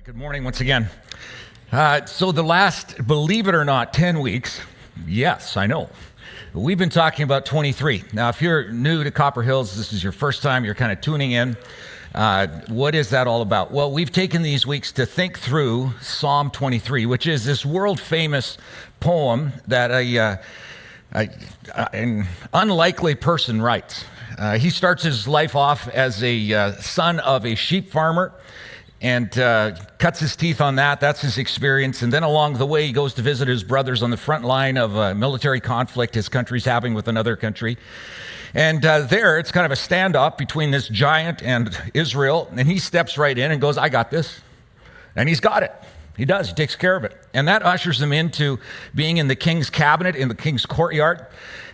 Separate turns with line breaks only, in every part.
right, good morning once again. So the last, believe it or not, 10 weeks, yes, I know, we've been talking about 23. Now, if you're new to Copper Hills, this is your first time, you're kind of tuning in. What is that all about? Well, we've taken these weeks to think through Psalm 23, which is this world-famous poem that an unlikely person writes. He starts his life off as a son of a sheep farmer and cuts his teeth on that. That's his experience. And then along the way, he goes to visit his brothers on the front line of a military conflict his country's having with another country. And there, it's kind of a standoff between this giant and Israel. And he steps right in and goes, I got this. And he's got it. He does. He takes care of it. And that ushers him into being in the king's cabinet, in the king's courtyard.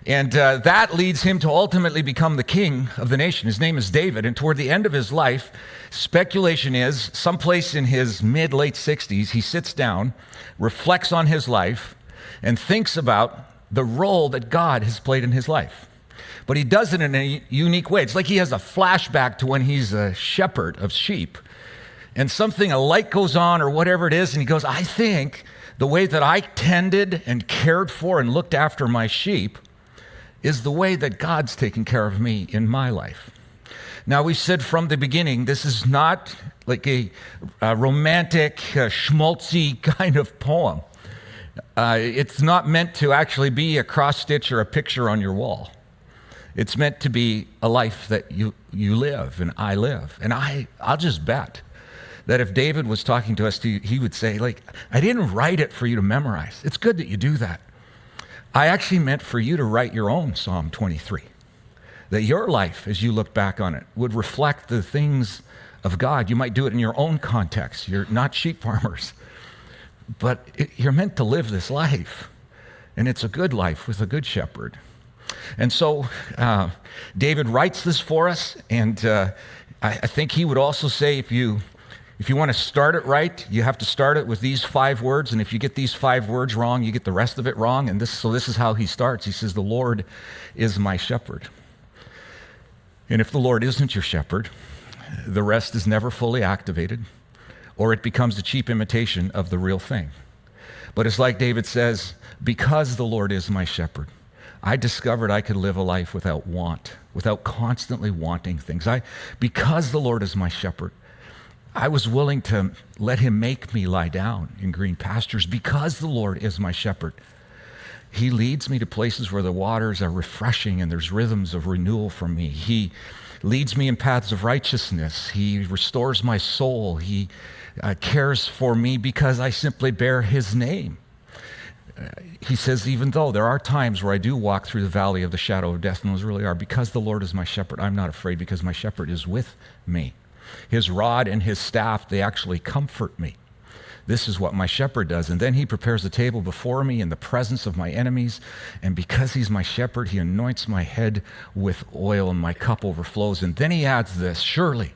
And that leads him to ultimately become the king of the nation. His name is David. And toward the end of his life, speculation is someplace in his mid-late 60s, he sits down, reflects on his life, and thinks about the role that God has played in his life. But he does it in a unique way. It's like he has a flashback to when he's a shepherd of sheep. And a light goes on or whatever it is, and he goes, I think the way that I tended and cared for and looked after my sheep is the way that God's taken care of me in my life. Now, we said from the beginning, this is not like a romantic, schmaltzy kind of poem. It's not meant to actually be a cross-stitch or a picture on your wall. It's meant to be a life that you live and I live. And I'll just bet that if David was talking to us, he would say, I didn't write it for you to memorize. It's good that you do that. I actually meant for you to write your own Psalm 23, that your life, as you look back on it, would reflect the things of God. You might do it in your own context. You're not sheep farmers, but you're meant to live this life, and it's a good life with a good shepherd. And so David writes this for us, and I think he would also say if you want to start it right, you have to start it with these 5 words. And if you get these 5 words wrong, you get the rest of it wrong. And this is how he starts. He says, the Lord is my shepherd. And if the Lord isn't your shepherd, the rest is never fully activated, or it becomes a cheap imitation of the real thing. But it's like David says, because the Lord is my shepherd, I discovered I could live a life without want, without constantly wanting things. Because the Lord is my shepherd, I was willing to let him make me lie down in green pastures because the Lord is my shepherd. He leads me to places where the waters are refreshing and there's rhythms of renewal for me. He leads me in paths of righteousness. He restores my soul. He cares for me because I simply bear his name. He says, even though there are times where I do walk through the valley of the shadow of death, and those really are, because the Lord is my shepherd, I'm not afraid because my shepherd is with me. His rod and his staff, they actually comfort me. This is what my shepherd does. And then he prepares a table before me in the presence of my enemies. And because he's my shepherd, he anoints my head with oil and my cup overflows. And then he adds this, surely,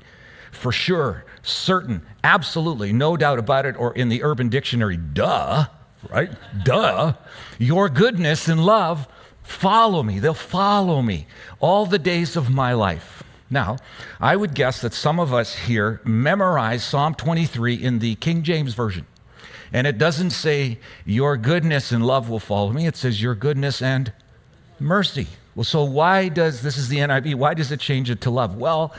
for sure, certain, absolutely, no doubt about it, or in the Urban Dictionary, duh, right? Duh. Your goodness and love follow me. They'll follow me all the days of my life. Now, I would guess that some of us here memorize Psalm 23 in the King James Version. And it doesn't say, your goodness and love will follow me. It says, your goodness and mercy. Well, so this is the NIV, why does it change it to love? Well,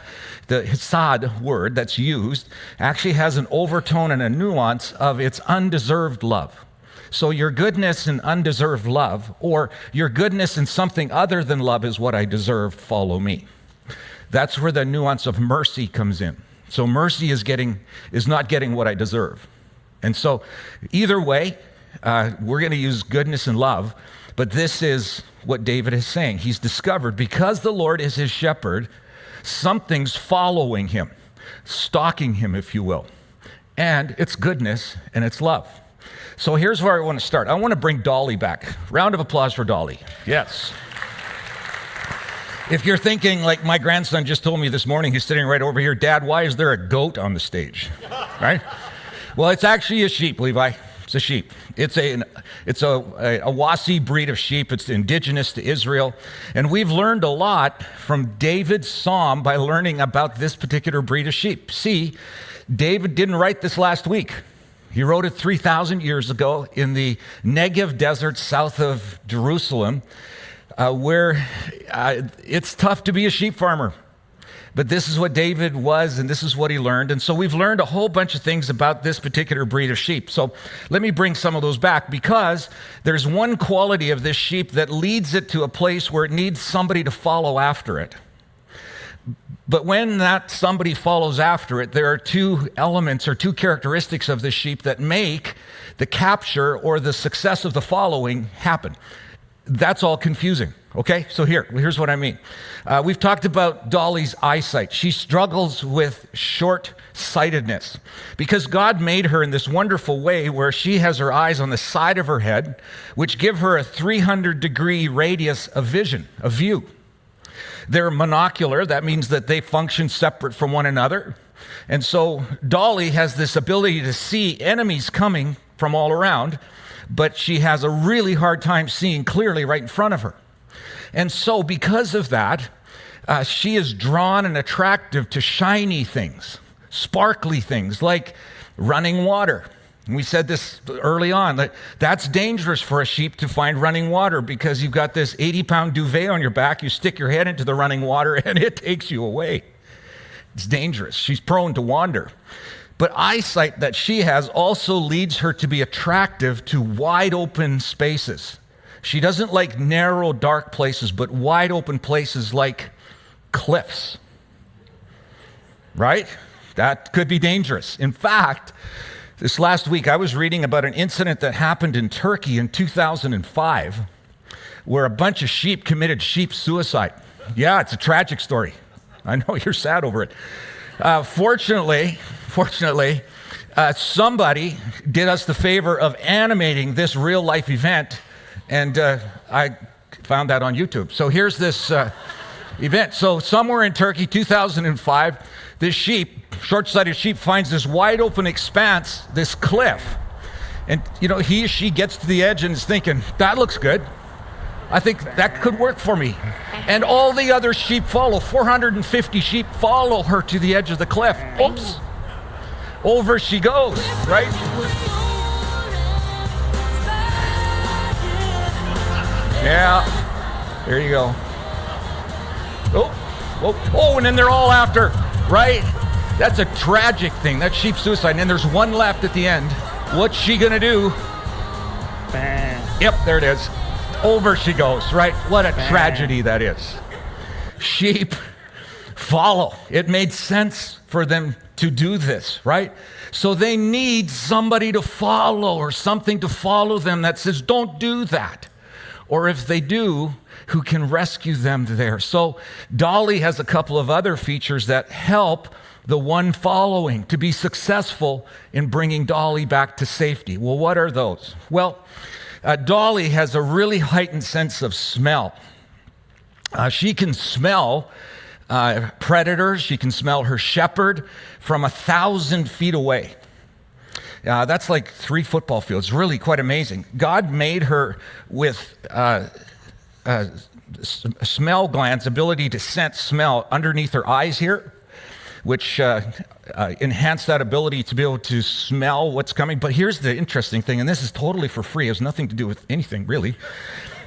the hesed word that's used actually has an overtone and a nuance of its undeserved love. So your goodness and undeserved love, or your goodness and something other than love is what I deserve, follow me. That's where the nuance of mercy comes in. So mercy is not getting what I deserve. And so either way, we're going to use goodness and love, but this is what David is saying. He's discovered because the Lord is his shepherd, something's following him, stalking him, if you will. And it's goodness and it's love. So here's where I want to start. I want to bring Dolly back. Round of applause for Dolly. Yes. If you're thinking, like my grandson just told me this morning, he's sitting right over here, Dad, why is there a goat on the stage? Right? Well, it's actually a sheep, Levi. It's a sheep. It's a Awasi breed of sheep. It's indigenous to Israel. And we've learned a lot from David's psalm by learning about this particular breed of sheep. See, David didn't write this last week. He wrote it 3,000 years ago in the Negev desert south of Jerusalem, where it's tough to be a sheep farmer. But this is what David was, and this is what he learned. And so we've learned a whole bunch of things about this particular breed of sheep. So let me bring some of those back, because there's one quality of this sheep that leads it to a place where it needs somebody to follow after it. But when that somebody follows after it, there are two elements or two characteristics of this sheep that make the capture or the success of the following happen. That's all confusing, okay? So here's what I mean. We've talked about Dolly's eyesight. She struggles with short-sightedness because God made her in this wonderful way where she has her eyes on the side of her head, which give her a 300-degree radius of vision, of view. They're monocular. That means that they function separate from one another. And so Dolly has this ability to see enemies coming from all around, but she has a really hard time seeing clearly right in front of her. And so because of that, she is drawn and attractive to shiny things, sparkly things like running water. And we said this early on, that's dangerous for a sheep to find running water because you've got this 80-pound duvet on your back, you stick your head into the running water and it takes you away. It's dangerous. She's prone to wander. But eyesight that she has also leads her to be attractive to wide open spaces. She doesn't like narrow, dark places, but wide open places like cliffs. Right? That could be dangerous. In fact, this last week I was reading about an incident that happened in Turkey in 2005 where a bunch of sheep committed sheep suicide. Yeah, it's a tragic story. I know you're sad over it. Fortunately, somebody did us the favor of animating this real life event, and I found that on YouTube. So here's this event. So somewhere in Turkey, 2005, this sheep, short-sighted sheep, finds this wide open expanse, this cliff. And, he or she gets to the edge and is thinking, that looks good. I think that could work for me. And all the other sheep follow. 450 sheep follow her to the edge of the cliff. Oops. Over she goes, right? Yeah. There you go. Oh, and then they're all after, right? That's a tragic thing. That's sheep suicide. And then there's one left at the end. What's she gonna do? Bang. Yep, there it is. Over she goes, right? What a tragedy that is. Sheep follow. It made sense for them to do this, right? So they need somebody to follow or something to follow them that says, don't do that. Or if they do, who can rescue them there. So Dolly has a couple of other features that help the one following to be successful in bringing Dolly back to safety. Well, what are those? Well, Dolly has a really heightened sense of smell. She can smell predators. She can smell her shepherd from 1,000 feet away. That's like 3 football fields. Really quite amazing. God made her with smell glands, ability to sense smell underneath her eyes here, which enhance that ability to be able to smell what's coming. But here's the interesting thing, and this is totally for free. It has nothing to do with anything, really.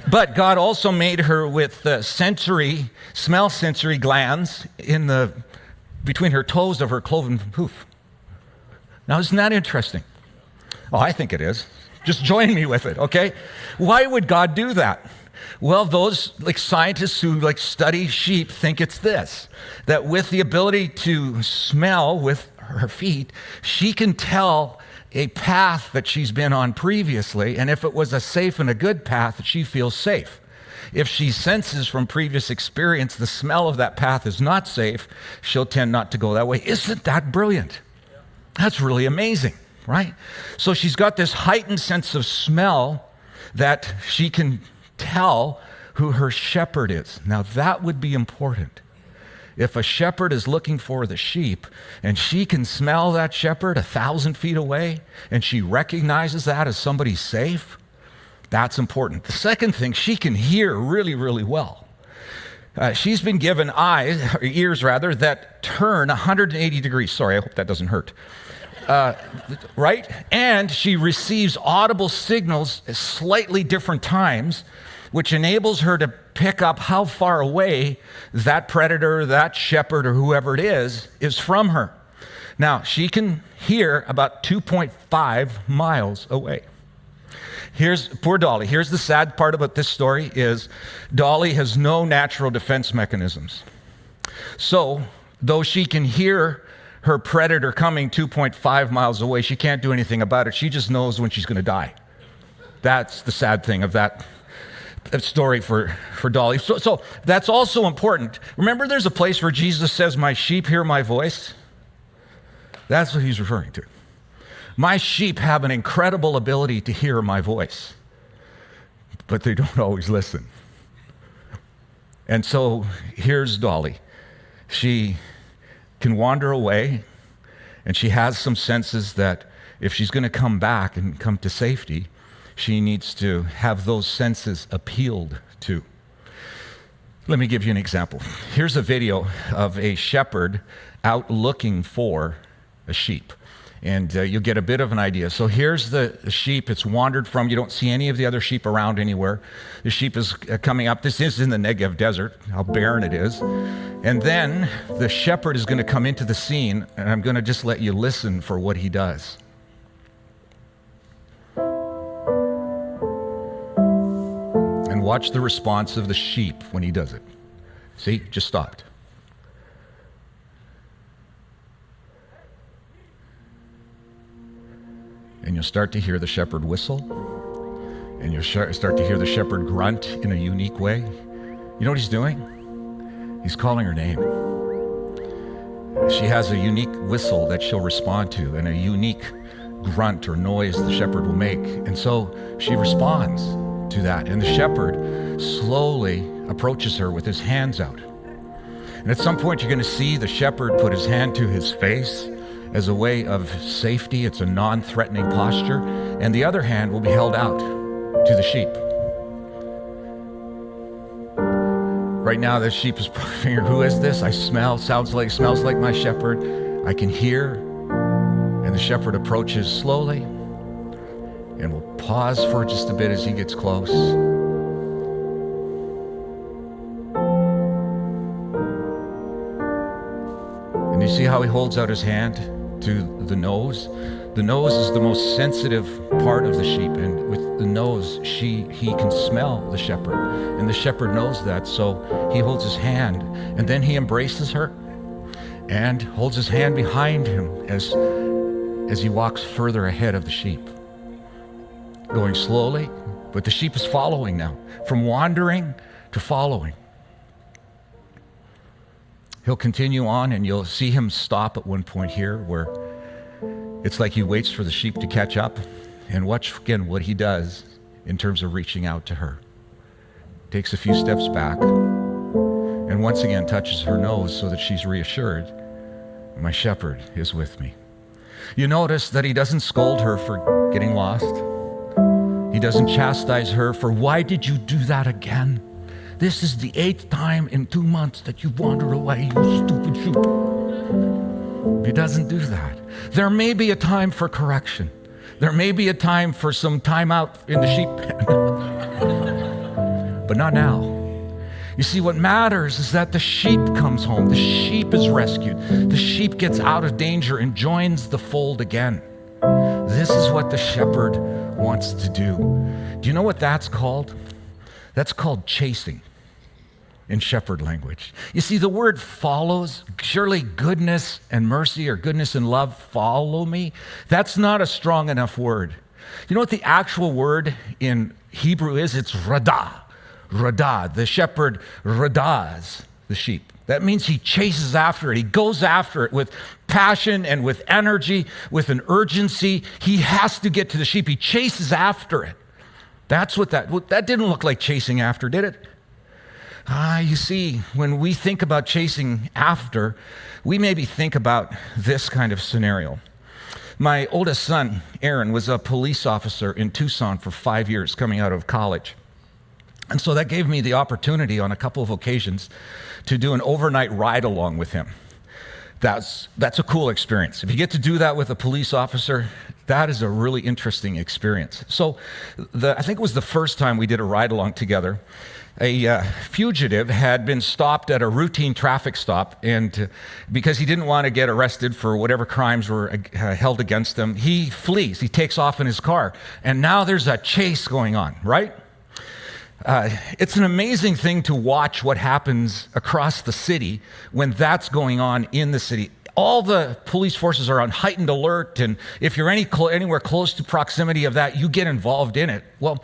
But God also made her with smell sensory glands between her toes of her cloven hoof. Now, isn't that interesting? Oh, I think it is. Just join me with it, okay? Why would God do that? Well, those scientists who study sheep think it's this, that with the ability to smell with her feet, she can tell a path that she's been on previously, and if it was a safe and a good path, she feels safe. If she senses from previous experience the smell of that path is not safe, she'll tend not to go that way. Isn't that brilliant? That's really amazing, right? So she's got this heightened sense of smell that she can tell who her shepherd is. Now that would be important. If a shepherd is looking for the sheep and she can smell that shepherd 1,000 feet away and she recognizes that as somebody safe, that's important. The second thing, she can hear really, really well. She's been given ears that turn 180 degrees. Sorry, I hope that doesn't hurt. Right? And she receives audible signals at slightly different times, which enables her to pick up how far away that predator, that shepherd, or whoever it is from her. Now, she can hear about 2.5 miles away. Here's poor Dolly. Here's the sad part about this story is Dolly has no natural defense mechanisms. So, though she can hear her predator coming 2.5 miles away, she can't do anything about it. She just knows when she's going to die. That's the sad thing of that story for Dolly. So that's also important. Remember, there's a place where Jesus says, "My sheep hear my voice." That's what he's referring to. My sheep have an incredible ability to hear my voice, but they don't always listen. And so here's Dolly. She can wander away, and she has some senses that if she's going to come back and come to safety, she needs to have those senses appealed to. Let me give you an example. Here's a video of a shepherd out looking for a sheep. And you'll get a bit of an idea. So here's the sheep. It's wandered from. You don't see any of the other sheep around anywhere. The sheep is coming up. This is in the Negev desert, how barren it is. And then the shepherd is going to come into the scene, and I'm going to just let you listen for what he does. And watch the response of the sheep when he does it. See, just stopped. And you'll start to hear the shepherd whistle, and you'll start to hear the shepherd grunt in a unique way. You know what he's doing? He's calling her name. She has a unique whistle that she'll respond to, and a unique grunt or noise the shepherd will make. And so she responds to that, and the shepherd slowly approaches her with his hands out. And at some point, you're going to see the shepherd put his hand to his face as a way of safety. It's a non-threatening posture. And the other hand will be held out to the sheep. Right now, the sheep is figuring, who is this? I smell, smells like my shepherd. I can hear. And the shepherd approaches slowly and will pause for just a bit as he gets close. And you see how he holds out his hand to the nose? The nose is the most sensitive part of the sheep, and with the nose, he can smell the shepherd, and the shepherd knows that, so he holds his hand, and then he embraces her and holds his hand behind him as he walks further ahead of the sheep, going slowly, but the sheep is following now, from wandering to following. He'll continue on, and you'll see him stop at one point here where it's like he waits for the sheep to catch up, and watch again what he does in terms of reaching out to her. Takes a few steps back, and once again touches her nose so that she's reassured. My shepherd is with me. You notice that he doesn't scold her for getting lost. He doesn't chastise her for, why did you do that again? This is the 8th time in 2 months that you've wandered away, you stupid sheep. He doesn't do that. There may be a time for correction. There may be a time for some time out in the sheep pen. But not now. You see, what matters is that the sheep comes home. The sheep is rescued. The sheep gets out of danger and joins the fold again. This is what the shepherd wants to do. Do you know what that's called? That's called chasing in shepherd language. You see, the word follows, surely goodness and mercy or goodness and love follow me. That's not a strong enough word. You know what the actual word in Hebrew is? It's radah. Radah. The shepherd radahs the sheep. That means he chases after it. He goes after it with passion and with energy, with an urgency. He has to get to the sheep. He chases after it. That's what that didn't look like chasing after, did it? You see, when we think about chasing after, we maybe think about this kind of scenario. My oldest son, Aaron, was a police officer in Tucson for 5 years coming out of college. And so that gave me the opportunity on a couple of occasions to do an overnight ride along with him. That's a cool experience. If you get to do that with a police officer, that is a really interesting experience. So I think it was the first time we did a ride along together. A fugitive had been stopped at a routine traffic stop, and because he didn't want to get arrested for whatever crimes were held against him, he flees. He takes off in his car. And now there's a chase going on, right? It's an amazing thing to watch what happens across the city when that's going on in the city. All the police forces are on heightened alert, and if you're anywhere close to proximity of that, you get involved in it. Well,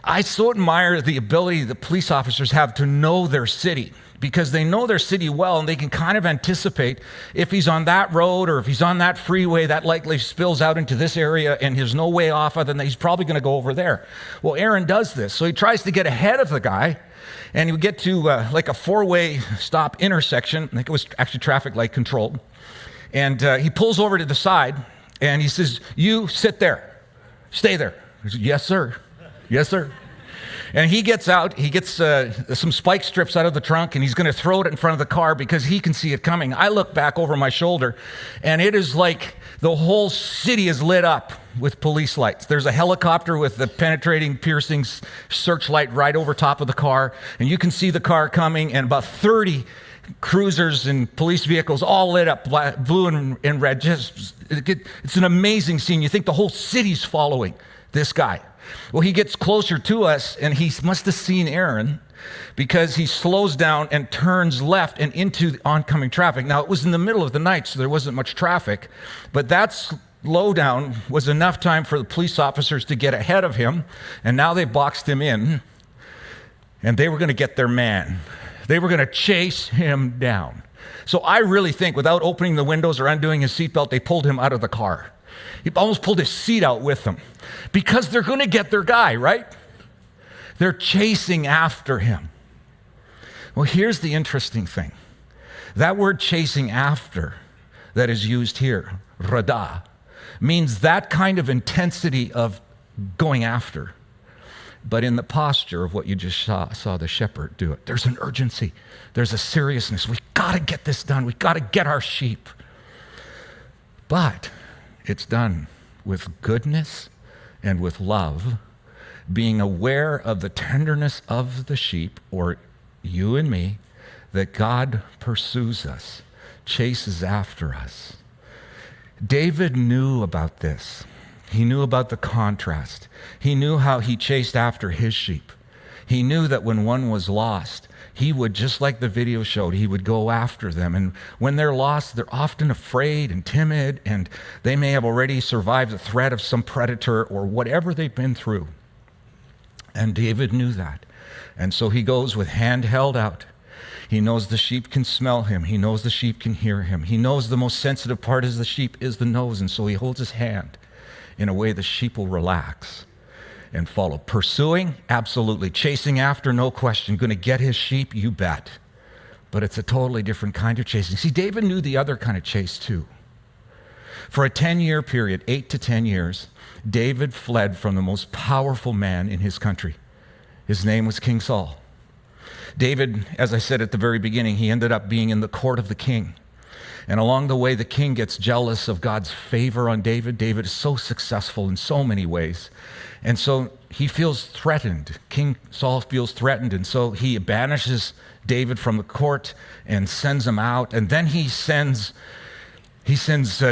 I so admire the ability the police officers have to know their city, because they know their city well, and they can kind of anticipate if he's on that road or if he's on that freeway, that likely spills out into this area and there's no way off other than he's probably going to go over there. Well, Aaron does this. So he tries to get ahead of the guy, and you get to like a four-way stop intersection. I think it was actually traffic light controlled. And he pulls over to the side and he says, "You sit there, stay there." He says, "Yes, sir. Yes, sir." And he gets out, he gets some spike strips out of the trunk, and he's going to throw it in front of the car because he can see it coming. I look back over my shoulder, and it is like the whole city is lit up with police lights. There's a helicopter with the penetrating, piercing searchlight right over top of the car, and you can see the car coming, and about 30 cruisers and police vehicles all lit up, blue and red. It's an amazing scene. You think the whole city's following this guy. Well, he gets closer to us, and he must have seen Aaron because he slows down and turns left and into the oncoming traffic. Now, it was in the middle of the night, so there wasn't much traffic, but that slowdown was enough time for the police officers to get ahead of him, and now they boxed him in, and they were going to get their man. They were going to chase him down. So I really think, without opening the windows or undoing his seatbelt, they pulled him out of the car. He almost pulled his seat out with him because they're going to get their guy, right? They're chasing after him. Well, here's the interesting thing. That word chasing after that is used here, rada, means that kind of intensity of going after, but in the posture of what you just saw the shepherd do it. There's an urgency. There's a seriousness. We've got to get this done. We've got to get our sheep. But it's done with goodness and with love, being aware of the tenderness of the sheep, or you and me, that God pursues us, chases after us. David knew about this. He knew about the contrast. He knew how he chased after his sheep. He knew that when one was lost, he would, just like the video showed, he would go after them. And when they're lost, they're often afraid and timid, and they may have already survived the threat of some predator or whatever they've been through. And David knew that. And so he goes with hand held out. He knows the sheep can smell him. He knows the sheep can hear him. He knows the most sensitive part of the sheep is the nose, and so he holds his hand in a way the sheep will relax and follow. Pursuing? Absolutely. Chasing after? No question. Going to get his sheep? You bet. But it's a totally different kind of chasing. See, David knew the other kind of chase too. For a 10-year period, 8 to 10 years, David fled from the most powerful man in his country. His name was King Saul. David, as I said at the very beginning, he ended up being in the court of the king. And along the way, the king gets jealous of God's favor on David. David is so successful in so many ways. And so he feels threatened. King Saul feels threatened. And so he banishes David from the court and sends him out. And then he sends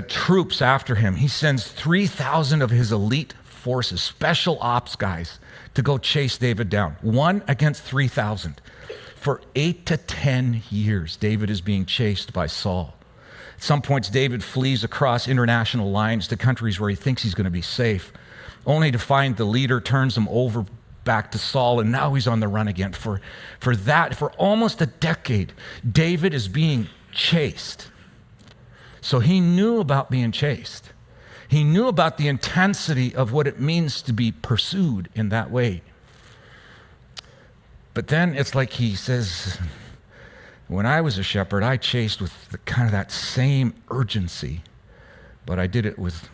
troops after him. He sends 3,000 of his elite forces, special ops guys, to go chase David down. 1 against 3,000. For 8 to 10 years, David is being chased by Saul. At some points, David flees across international lines to countries where he thinks he's going to be safe, only to find the leader turns him over back to Saul, and now he's on the run again. For almost a decade, David is being chased. So he knew about being chased. He knew about the intensity of what it means to be pursued in that way. But then it's like he says, when I was a shepherd, I chased with kind of that same urgency, but I did it with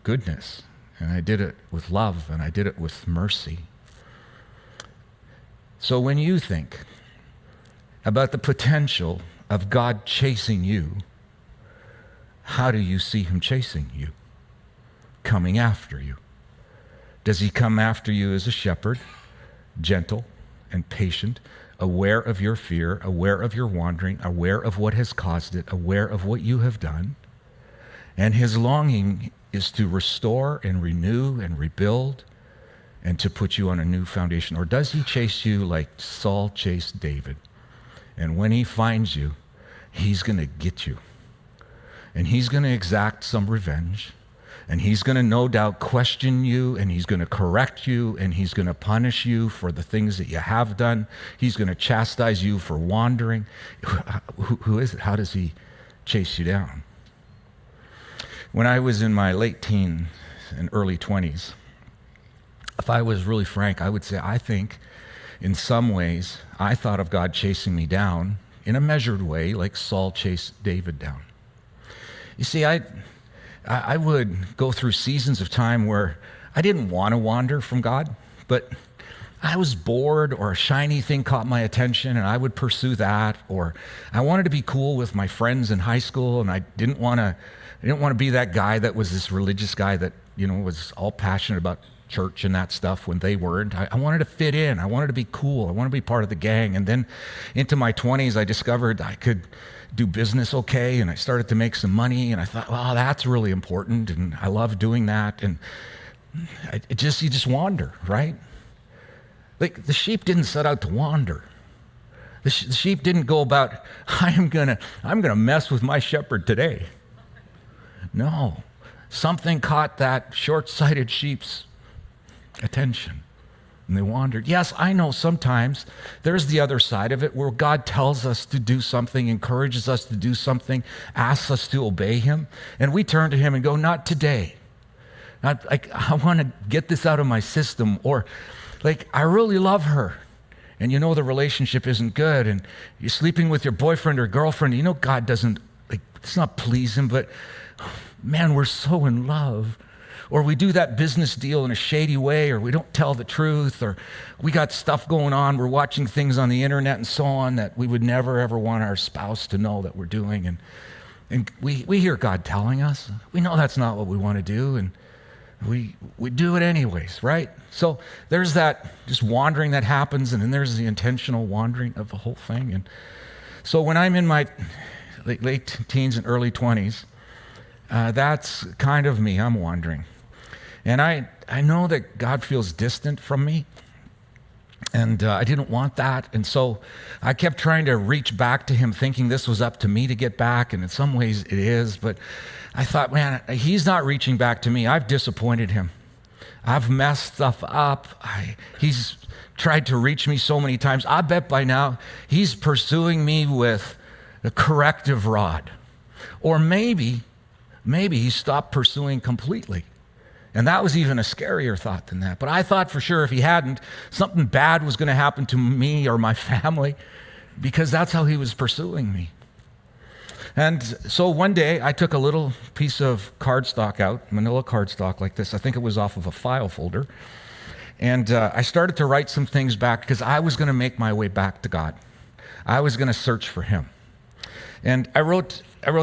goodness, and I did it with love, and I did it with mercy. So when you think about the potential of God chasing you, how do you see him chasing you, coming after you? Does he come after you as a shepherd, gentle and patient, aware of your fear, aware of your wandering, aware of what has caused it, aware of what you have done? And his longing is to restore and renew and rebuild and to put you on a new foundation. Or does he chase you like Saul chased David? And when he finds you, he's going to get you. And he's going to exact some revenge. And he's going to no doubt question you, and he's going to correct you, and he's going to punish you for the things that you have done. He's going to chastise you for wandering. Who is it? How does he chase you down? When I was in my late teens and early 20s, if I was really frank, I would say I think in some ways I thought of God chasing me down in a measured way, like Saul chased David down. You see, I would go through seasons of time where I didn't want to wander from God, but I was bored or a shiny thing caught my attention and I would pursue that, or I wanted to be cool with my friends in high school and I didn't want to be that guy that was this religious guy that, was all passionate about church and that stuff when they weren't. I wanted to fit in. I wanted to be cool. I wanted to be part of the gang. And then into my 20s, I discovered I could do business okay, and I started to make some money, and I thought, well, that's really important, and I love doing that. And you just wander, right? Like the sheep didn't set out to wander. The sheep didn't go about, I'm gonna mess with my shepherd today. No, something caught that short-sighted sheep's attention, and they wandered. Yes, I know sometimes there's the other side of it where God tells us to do something, encourages us to do something, asks us to obey him, and we turn to him and go, not today. I want to get this out of my system, or like, I really love her, and the relationship isn't good, and you're sleeping with your boyfriend or girlfriend, God doesn't, it's not please him, but man, we're so in love. Or we do that business deal in a shady way, or we don't tell the truth, or we got stuff going on, we're watching things on the internet and so on that we would never ever want our spouse to know that we're doing. And we hear God telling us. We know that's not what we want to do, and we do it anyways, right? So there's that just wandering that happens, and then there's the intentional wandering of the whole thing. And so when I'm in my late teens and early 20s, that's kind of me. I'm wandering. And I know that God feels distant from me, and I didn't want that. And so I kept trying to reach back to him, thinking this was up to me to get back, and in some ways it is. But I thought, man, he's not reaching back to me. I've disappointed him. I've messed stuff up. He's tried to reach me so many times. I bet by now he's pursuing me with a corrective rod. Or maybe he stopped pursuing completely. And that was even a scarier thought than that. But I thought for sure if he hadn't, something bad was going to happen to me or my family, because that's how he was pursuing me. And so one day I took a little piece of cardstock out, manila cardstock like this. I think it was off of a file folder. And I started to write some things back because I was going to make my way back to God. I was going to search for him. And I wrote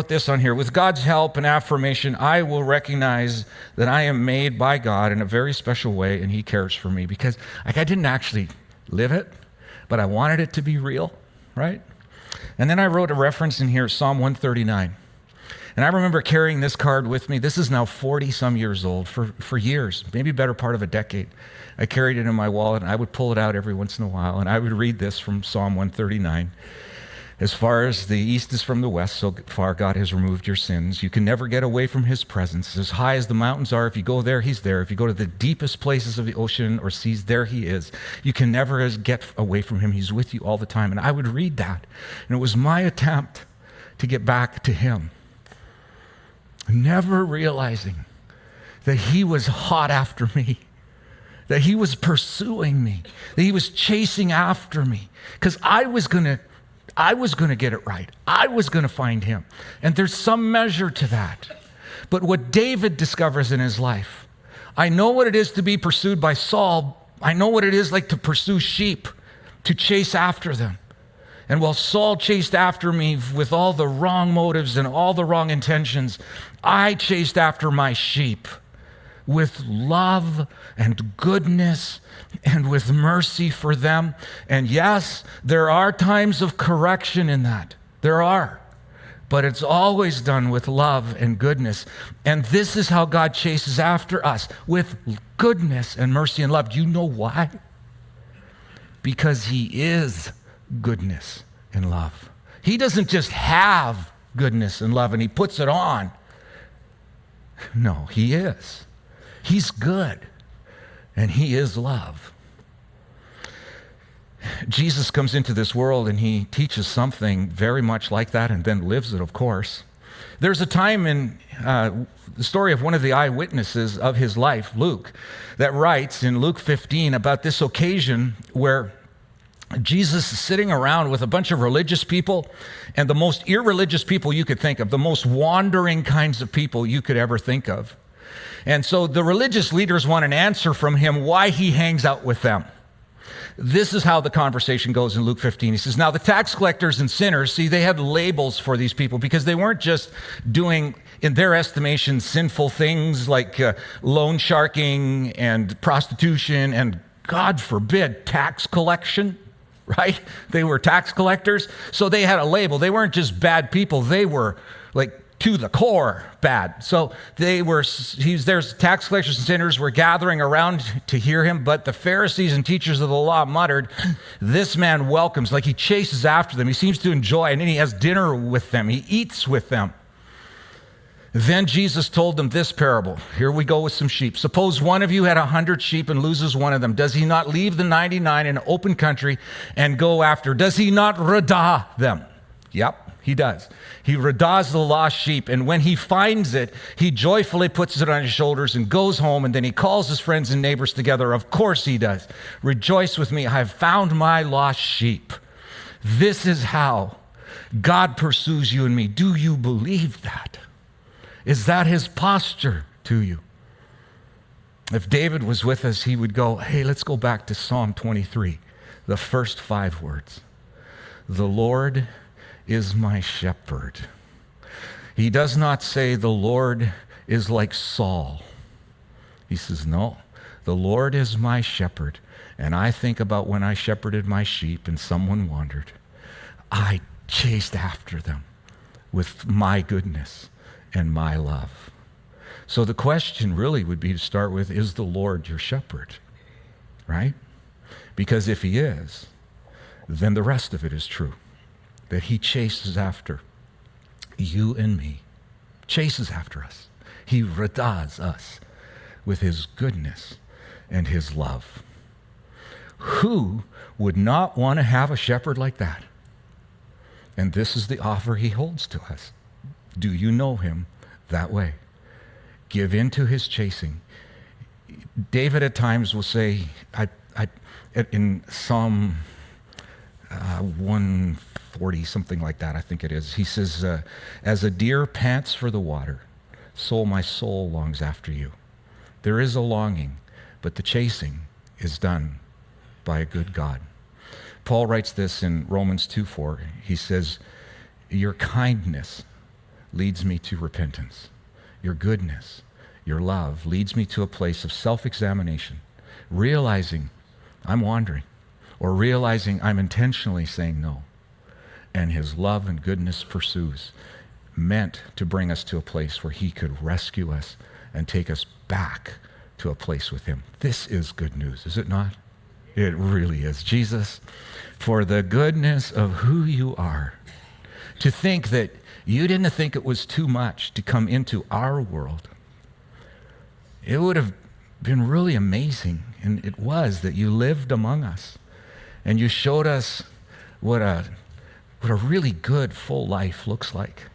this on here. With God's help and affirmation, I will recognize that I am made by God in a very special way, and he cares for me. Because I didn't actually live it, but I wanted it to be real, right? And then I wrote a reference in here, Psalm 139. And I remember carrying this card with me. This is now 40-some years old, for years, maybe better part of a decade. I carried it in my wallet, and I would pull it out every once in a while, and I would read this from Psalm 139. As far as the east is from the west, so far God has removed your sins. You can never get away from his presence. As high as the mountains are, if you go there, he's there. If you go to the deepest places of the ocean or seas, there he is. You can never get away from him. He's with you all the time. And I would read that, and it was my attempt to get back to him, never realizing that he was hot after me, that he was pursuing me, that he was chasing after me, because I was going to get it right. I was going to find him. And there's some measure to that. But what David discovers in his life, I know what it is to be pursued by Saul. I know what it is like to pursue sheep. to chase after them. And while Saul chased after me with all the wrong motives and all the wrong intentions, I chased after my sheep with love and goodness and with mercy for them. And yes, there are times of correction in that. There are. But it's always done with love and goodness. And this is how God chases after us, with goodness and mercy and love. Do you know why? Because he is goodness and love. He doesn't just have goodness and love and he puts it on. No, he is. He's good and he is love. Jesus comes into this world and he teaches something very much like that and then lives it, of course. There's a time in the story of one of the eyewitnesses of his life, Luke, that writes in Luke 15 about this occasion where Jesus is sitting around with a bunch of religious people, and the most irreligious people you could think of, the most wandering kinds of people you could ever think of. And so the religious leaders want an answer from him why he hangs out with them. This is how the conversation goes in Luke 15. He says, now the tax collectors and sinners, see, they had labels for these people because they weren't just doing, in their estimation, sinful things like loan sharking and prostitution and, God forbid, tax collection, right? They were tax collectors, so they had a label. They weren't just bad people. They were like to the core bad. So there's tax collectors and sinners were gathering around to hear him, but the Pharisees and teachers of the law muttered, this man welcomes, like he chases after them. He seems to enjoy, and then he has dinner with them. He eats with them. Then Jesus told them this parable. Here we go with some sheep. Suppose one of you had 100 sheep and loses one of them. Does he not leave the 99 in an open country and go after? Does he not radah them? Yep. He does. He radahs the lost sheep, and when he finds it, he joyfully puts it on his shoulders and goes home, and then he calls his friends and neighbors together. Of course he does. Rejoice with me, I have found my lost sheep. This is how God pursues you and me. Do you believe that? Is that his posture to you? If David was with us, he would go, hey, let's go back to Psalm 23, the first 5 words. The Lord is my shepherd. He does not say the Lord is like Saul. He says, no, the Lord is my shepherd. And I think about when I shepherded my sheep and someone wandered. I chased after them with my goodness and my love. So the question really would be to start with, is the Lord your shepherd? Right? Because if he is, then the rest of it is true. That he chases after you and me, chases after us. He radahs us with his goodness and his love. Who would not want to have a shepherd like that? And this is the offer he holds to us. Do you know him that way? Give in to his chasing. David at times will say, in Psalm 140, something like that, I think it is. He says, as a deer pants for the water, so my soul longs after you. There is a longing, but the chasing is done by a good God. Paul writes this in Romans 2:4. He says, your kindness leads me to repentance. Your goodness, your love leads me to a place of self-examination, realizing I'm wandering, or realizing I'm intentionally saying no. And his love and goodness pursues, meant to bring us to a place where he could rescue us and take us back to a place with him. This is good news, is it not? It really is. Jesus, for the goodness of who you are, to think that you didn't think it was too much to come into our world. It would have been really amazing, and it was, that you lived among us and you showed us what a really good full life looks like.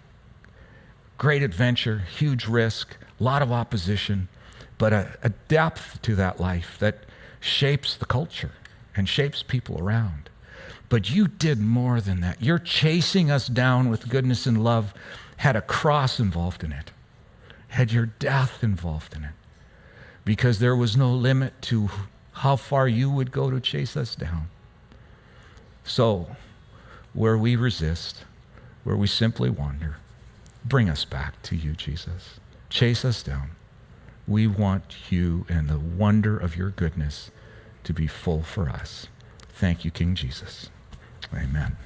Great adventure, huge risk, a lot of opposition, but a depth to that life that shapes the culture and shapes people around. But you did more than that. You're chasing us down with goodness and love, had a cross involved in it, had your death involved in it, because there was no limit to how far you would go to chase us down. So, where we resist, where we simply wander, bring us back to you, Jesus. Chase us down. We want you and the wonder of your goodness to be full for us. Thank you, King Jesus. Amen.